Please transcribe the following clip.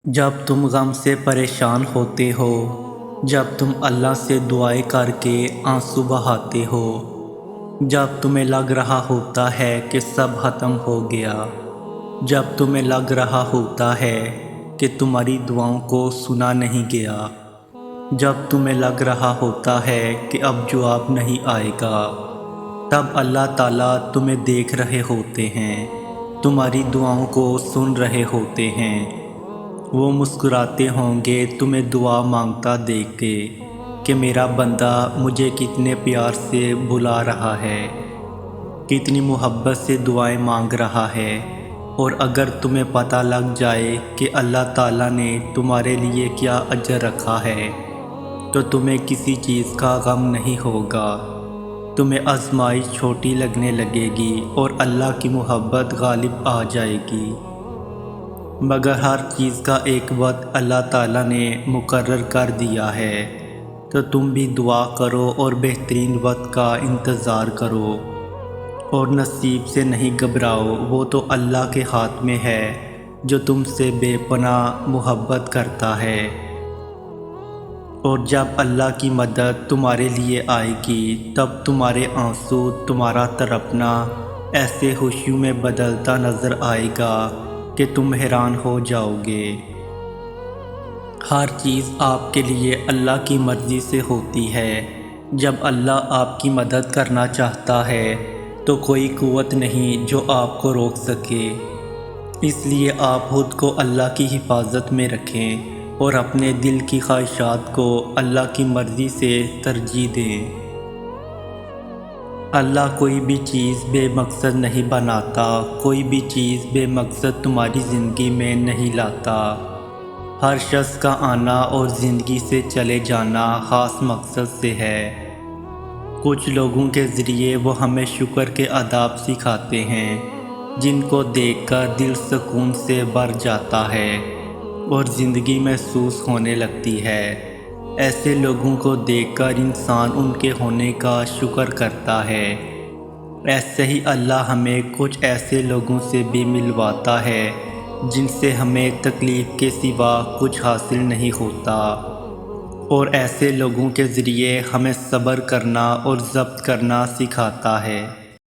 جب تم غم سے پریشان ہوتے ہو، جب تم اللہ سے دعائیں کر کے آنسو بہاتے ہو، جب تمہیں لگ رہا ہوتا ہے کہ سب ختم ہو گیا، جب تمہیں لگ رہا ہوتا ہے کہ تمہاری دعاؤں کو سنا نہیں گیا، جب تمہیں لگ رہا ہوتا ہے کہ اب جواب نہیں آئے گا، تب اللہ تعالیٰ تمہیں دیکھ رہے ہوتے ہیں، تمہاری دعاؤں کو سن رہے ہوتے ہیں۔ وہ مسکراتے ہوں گے تمہیں دعا مانگتا دیکھ کے کہ میرا بندہ مجھے کتنے پیار سے بلا رہا ہے، کتنی محبت سے دعائیں مانگ رہا ہے۔ اور اگر تمہیں پتہ لگ جائے کہ اللہ تعالیٰ نے تمہارے لیے کیا اجر رکھا ہے تو تمہیں کسی چیز کا غم نہیں ہوگا، تمہیں آزمائش چھوٹی لگنے لگے گی اور اللہ کی محبت غالب آ جائے گی۔ مگر ہر چیز کا ایک وقت اللہ تعالیٰ نے مقرر کر دیا ہے، تو تم بھی دعا کرو اور بہترین وقت کا انتظار کرو اور نصیب سے نہیں گھبراؤ۔ وہ تو اللہ کے ہاتھ میں ہے جو تم سے بے پناہ محبت کرتا ہے۔ اور جب اللہ کی مدد تمہارے لیے آئے گی تب تمہارے آنسو، تمہارا تڑپنا ایسے خوشیوں میں بدلتا نظر آئے گا کہ تم حیران ہو جاؤ گے۔ ہر چیز آپ کے لیے اللہ کی مرضی سے ہوتی ہے۔ جب اللہ آپ کی مدد کرنا چاہتا ہے تو کوئی قوت نہیں جو آپ کو روک سکے۔ اس لیے آپ خود کو اللہ کی حفاظت میں رکھیں اور اپنے دل کی خواہشات کو اللہ کی مرضی سے ترجیح دیں۔ اللہ کوئی بھی چیز بے مقصد نہیں بناتا، کوئی بھی چیز بے مقصد تمہاری زندگی میں نہیں لاتا۔ ہر شخص کا آنا اور زندگی سے چلے جانا خاص مقصد سے ہے۔ کچھ لوگوں کے ذریعے وہ ہمیں شکر کے آداب سکھاتے ہیں جن کو دیکھ کر دل سکون سے بھر جاتا ہے اور زندگی محسوس ہونے لگتی ہے۔ ایسے لوگوں کو دیکھ کر انسان ان کے ہونے کا شکر کرتا ہے۔ ایسے ہی اللہ ہمیں کچھ ایسے لوگوں سے بھی ملواتا ہے جن سے ہمیں تکلیف کے سوا کچھ حاصل نہیں ہوتا، اور ایسے لوگوں کے ذریعے ہمیں صبر کرنا اور ضبط کرنا سکھاتا ہے۔